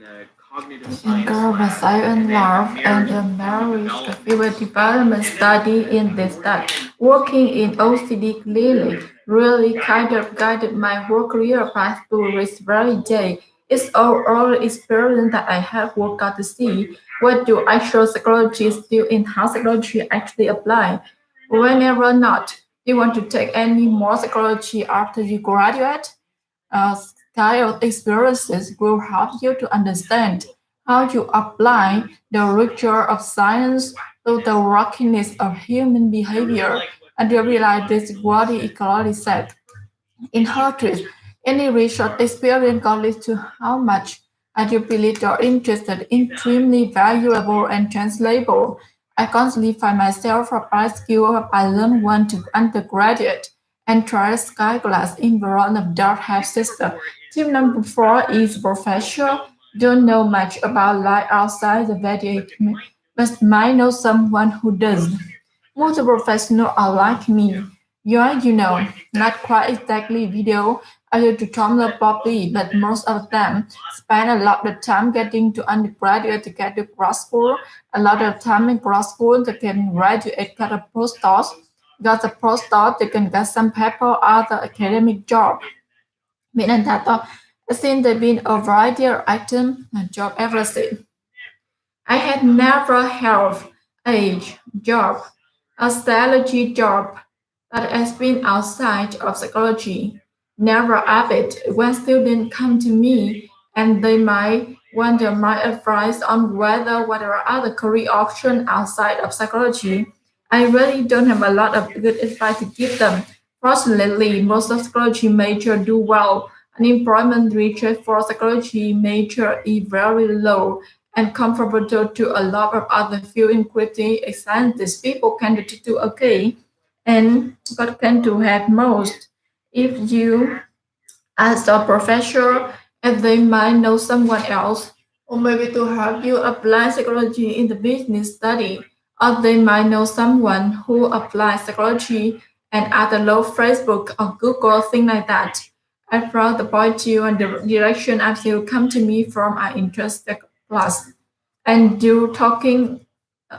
In Science Love and the Marriage Fever Development Study in this that working in OCD clearly really kind of guided my whole career path to this very day. It's all experience that I have worked out to see what do actual psychologists do and how psychology actually apply. Whenever not, you want to take any more psychology after you graduate? Style of experiences will help you to understand how you apply the rigor of science to the rockiness of human behavior and you realize this is what the ecology said. In her truth, any research experience goes to how much I do believe you're interested, extremely valuable and translatable. I constantly find myself applying skill I learned when to undergraduate and try a sky glass in environment of dark half sister. Tip number four is professor. Don't know much about life outside the video, but might know someone who does. Most professionals are like me. Not quite exactly video audio tutorial properly, but most of them spend a lot of time getting to undergraduate to get to grad school, a lot of time in grad school they can graduate, get a postdoc, got a postdoc, they can get some paper, other academic job. Meaning that since there been a variety of item and job everything. I had never held a job, a salary job that has been outside of psychology. Never have it. When students come to me and they might wonder my advice on whether there are other career options outside of psychology, I really don't have a lot of good advice to give them. Fortunately, most of psychology major do well. Unemployment rate for psychology major is very low and comparable to a lot of other fields, including scientists. People can do okay and what can to have most. If you ask a professor if they might know someone else, or maybe to help you apply psychology in the business study, or they might know someone who applies psychology and at the low Facebook or Google, thing like that. I brought the point you and the direction as you come to me from our interest class. And do talking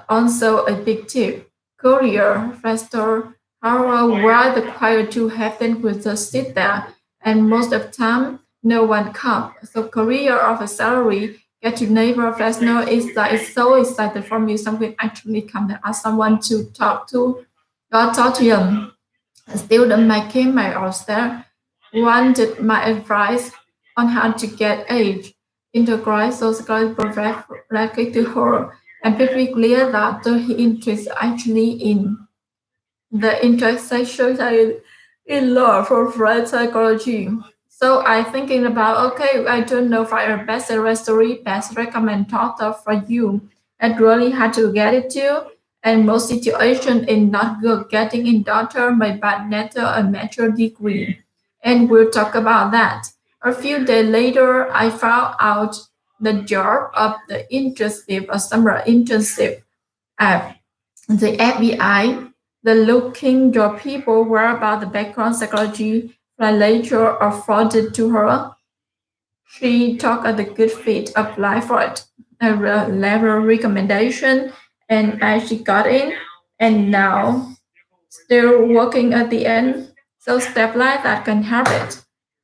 also a big tip. Courier, faster, however, were required to have them with just sit there, and most of the time, no one come. So career of a salary, get to neighbor faster is that it's so excited for me. Someone actually come and ask someone to talk to, God talk to them. A student might came my upstairs wanted my advice on how to get age integrate social directly to her and pretty clear that the interest actually in the intersection in law for friend psychology. So I thinking about okay, I don't know if I are best story, best recommend author for you. And really had to get it too. And most situation in not good getting in daughter my bad letter a mature degree. And we'll talk about that. A few days later I found out the job of the internship a summer internship at the FBI, the looking your people were about the background psychology that later afforded to her. She took the good fit, applied for it, a level recommendation, and as she got in, and now still working at the end. So step like that can help it.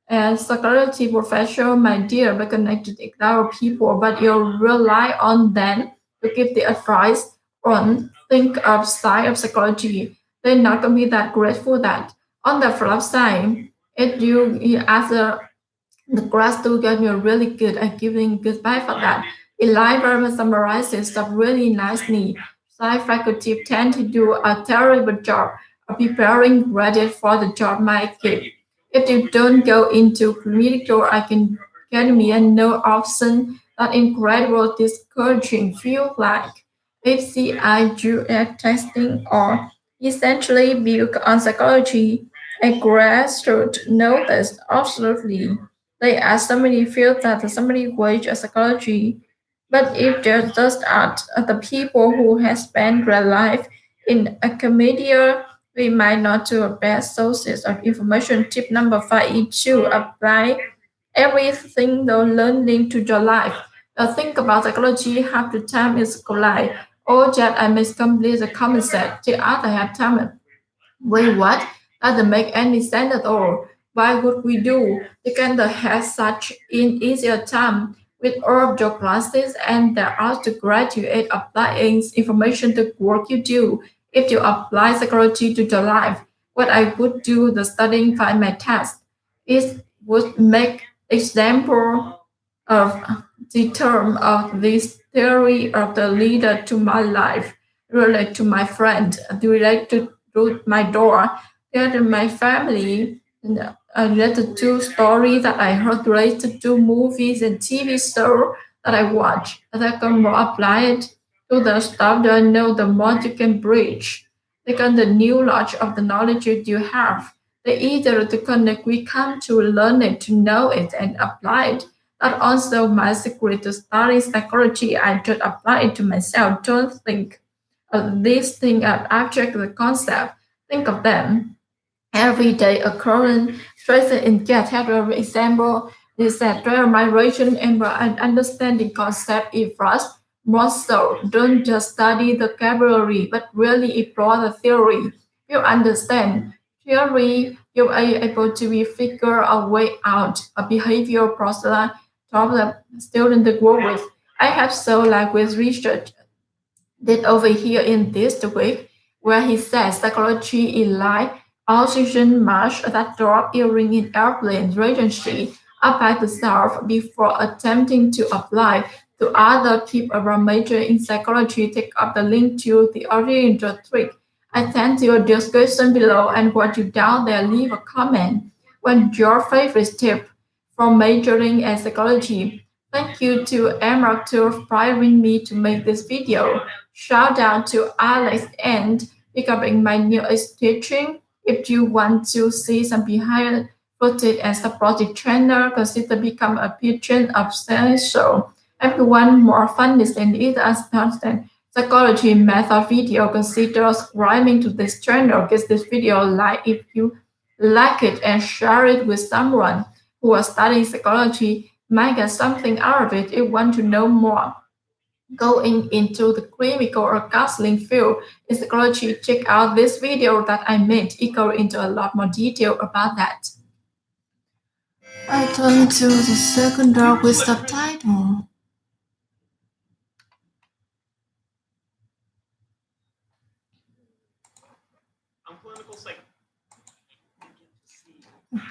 As psychology professor, my dear, we connect to the our people, but you rely on them to give the advice on think of side of psychology. They're not gonna be that grateful that on the flip side, if you ask the grad student gave me a really good at giving goodbye for that. Elijah summarizes stuff really nicely. Sci faculty tend to do a terrible job of preparing graduates for the job market. If you don't go into medical academia, no option, that incredible discouraging feel like HCI testing or essentially built on psychology, a grassroots notice absolutely. There are so many fields that somebody wage a psychology, but if they're just at the people who have spent their life in academia, we might not do a best sources of information. Tip number five is to apply everything the learning to your life. Think about psychology half the time is collide. Or that I must complete the common set. The other half time wait, what? Doesn't make any sense at all. Why would we do? You can have such an easier time with all of your classes and there are to graduate applying information to work you do. If you apply psychology to your life, what I would do the studying by my task is would make example of the term of this theory of the leader to my life, relate to my friend, relate to my door, relate to my family, related to stories that I heard, related to movies and TV shows that I watch. That I can more apply it to the stuff that I know, the more you can bridge. Because the new knowledge of the knowledge that you have, the easier to connect we come to learn it, to know it, and apply it. That also my secret to study psychology. I just apply it to myself. Don't think of these things as abstract concept. Think of them everyday occurrence. Trace in get every example is that migration and understanding concept is first. More so, don't just study the vocabulary, but really explore the theory. You understand theory, you are able to be figure a way out a behavioral problem student to work with. I have so like with research did over here in this week, where he says psychology is like oxygen mask that drop earring in airplane regency apply to self before attempting to apply to other people around major in psychology. Take up the link to the original trick. I send your description below and what you down there leave a comment. When your favorite tip from majoring in psychology. Thank you to Emma to inspiring me to make this video. Shout out to Alex and becoming my newest teaching. If you want to see some behind footage and supported trainer, consider become a patron of the show. If you want more fun than it as constant psychology method video, consider subscribing to this channel. Give this video a like if you like it and share it with someone who are studying psychology might get something out of it if you want to know more. Going into the clinical or counseling field in psychology, check out this video that I made. It goes into a lot more detail about that. I turn to the second door with subtitle.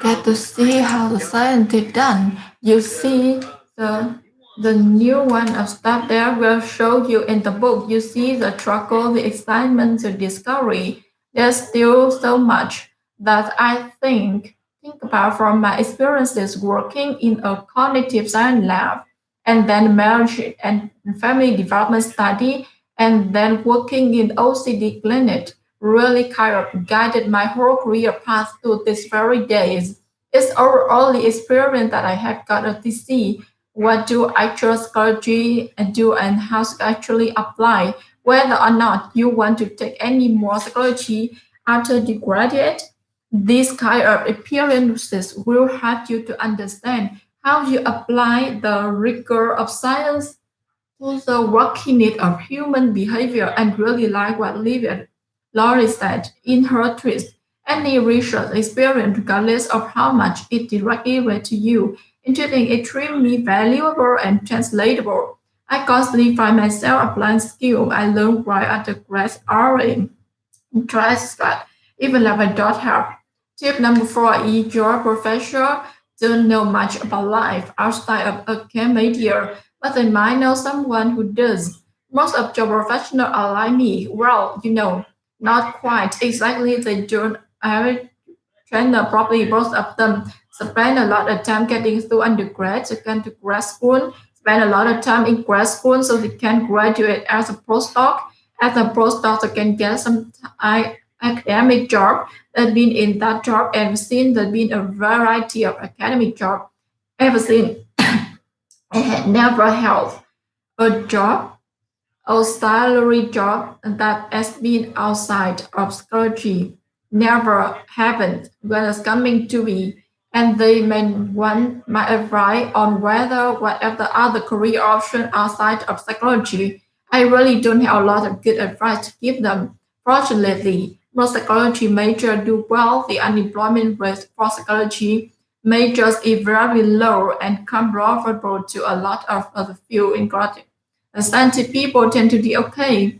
Get to see how the science is done. You see the new one of stuff there will show you in the book. You see the struggle, the excitement, the discovery. There's still so much that I think about from my experiences working in a cognitive science lab and then marriage and family development study and then working in OCD clinic really kind of guided my whole career path to this very days. It's our only experience that I have got to see what do actual psychology and do and how to actually apply. Whether or not you want to take any more psychology after you graduate, these kind of experiences will help you to understand how you apply the rigor of science to the working need of human behavior and really like what Livia Laurie said in her twist. Any research experience, regardless of how much it directly read to you, including extremely valuable and translatable. I constantly find myself applying skills I learned while at the grad hour tries that even if I don't have. Tip number four is your professor don't know much about life outside of academia, but they might know someone who does. Most of your professionals are like me. Well, not quite exactly. They don't have trainer probably both of them spend a lot of time getting through undergrad, second to grad school, spend a lot of time in grad school so they can graduate as a postdoc. As a postdoc, they can get some academic job. They've been in that job and seen there's been a variety of academic job ever since. I had never held a job a salary job that has been outside of psychology never happened when it's coming to me. and they may want my advice on whether whatever other career option outside of psychology. I really don't have a lot of good advice to give them. Fortunately, most psychology majors do well. The unemployment rate for psychology majors is very low and comparable to a lot of other fields in graduate. The scientific people tend to be okay.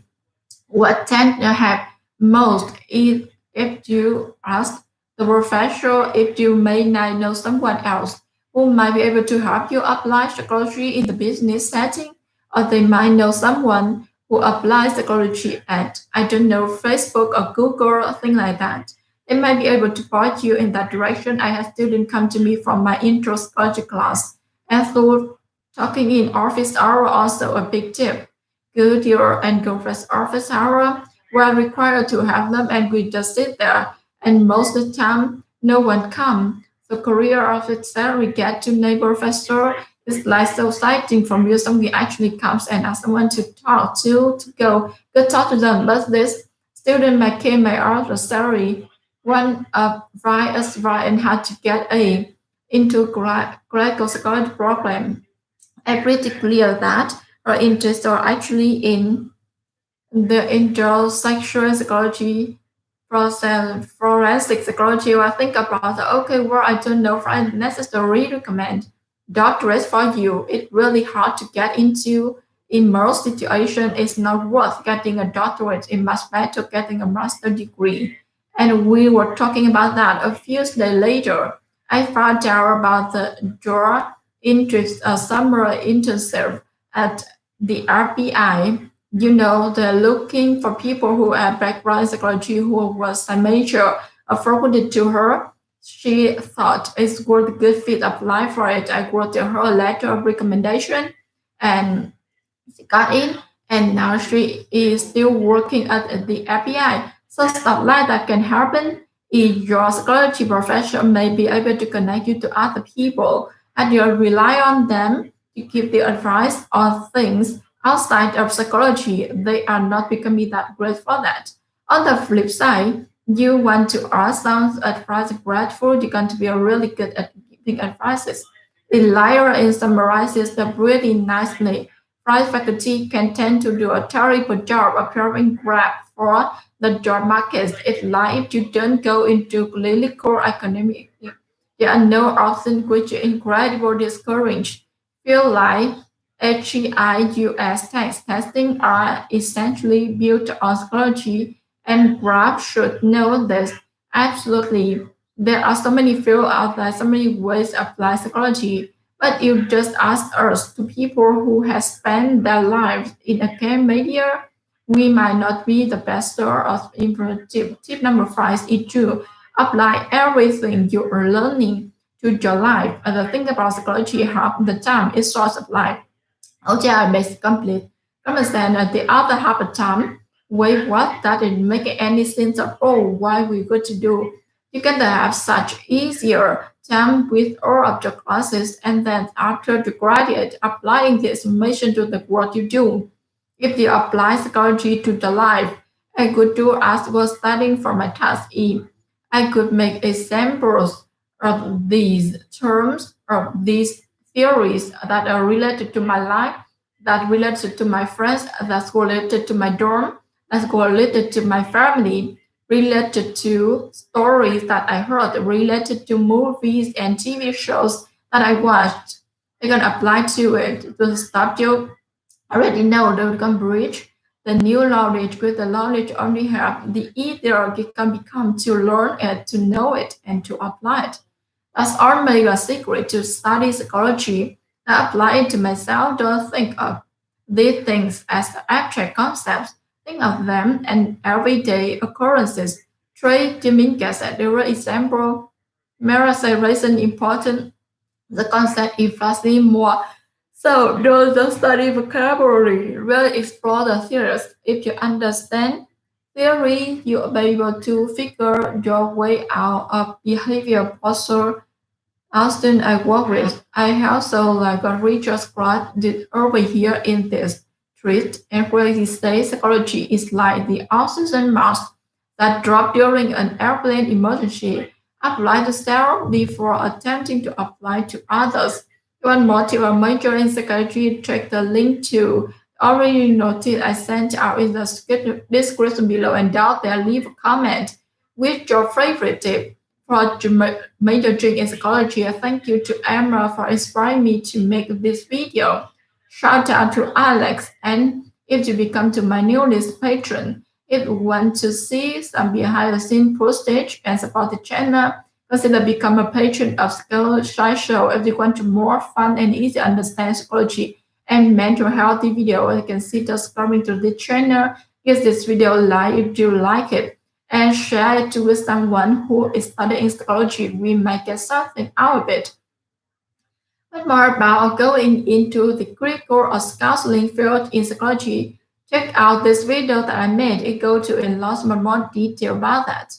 What tend to have most is if you ask the professor if you may not know someone else who might be able to help you apply psychology in the business setting, or they might know someone who applies psychology at, I don't know, Facebook or Google or thing like that. They might be able to point you in that direction. I have students come to me from my intro psychology class, and so talking in office hour also a big tip. Good year and conference office hour were required to have them, and we just sit there, and most of the time no one come. The career officer we get to neighbor professor is like so exciting from you. Somebody actually comes and asks someone to talk to go talk to them. But this student may came may ask a salary one right as right and had to get a into clinical psychology program. I pretty clear that our interests are actually in the intersexual psychology process, forensic psychology. I think about the okay, well, I don't know if I necessarily recommend doctorates for you. It's really hard to get into. In most situations, it's not worth getting a doctorate. It's much better getting a master degree. And we were talking about that a few days later. I found out about the draw interest summer internship at the RPI. You know, they're looking for people who have background in psychology who was a major forwarded to her. She thought it's worth a good fit, apply for it. I wrote her a letter of recommendation and she got in, and now she is still working at the FBI. So stuff like that can happen. If your psychology profession may be able to connect you to other people, and you rely on them to give the advice on things outside of psychology, they are not becoming that great for that. On the flip side, you want to ask some advice grateful, you're going to be really good at giving advices. The liar and summarizes them really nicely. Private faculty can tend to do a terrible job of preparing grab for the job market. It's like if you don't go into clinical academic, there are no options which is incredible discouraged. Feel like HEIUS testing are essentially built on psychology, and Grab should know this. Absolutely. There are so many fields out there, so many ways to apply psychology. But you just ask us to people who have spent their lives in academia, we might not be the best source of information. Tip number five is to apply everything you are learning to your life. And the thing about psychology, half the time is source of life. OJR makes complete. Understand that the other half the time, wait, what? That didn't make any sense at all. Why we good to do? You can have such easier time with all of your classes, and then after you graduate, applying the information to the work you do. If you apply psychology to the life, I could do as was studying for my task E. I could make examples of these terms or these theories that are related to my life, that related to my friends, that's related to my dorm, that's related to my family, related to stories that I heard, related to movies and TV shows that I watched. I can apply to it to stop you already know that you can bridge the new knowledge with the knowledge only have the either it can become to learn it, to know it, and to apply it. That's all my secret to study psychology. I apply it to myself. Don't think of these things as abstract concepts. Think of them as everyday occurrences. Trade Dominguez at the example, mirrors a reason important the concept is vastly more. So don't just study vocabulary, really explore the theories. If you understand theory, you'll be able to figure your way out of behavior posture. Austin I work with. I also like a Richard Scott did over here in this treat, and where he says psychology is like the oxygen mask that dropped during an airplane emergency. apply the steroid before attempting to apply to others. One motive or major in psychology, check the link to already noted I sent out in the description below and down there leave a comment with your favorite tip. For major drink in psychology, thank you to Emma for inspiring me to make this video. Shout out to Alex, and if you become to my newest patron, if you want to see some behind the scenes footage and support the channel, consider become a patron of Sky Show if you want to more fun and easy to understand psychology and mental health video. You can consider subscribing to the channel. Give this video a like if you like it and share it with someone who is studying psychology. We might get something out of it. But more about going into the critical or counseling field in psychology, check out this video that I made. It goes to a lot more detail about that.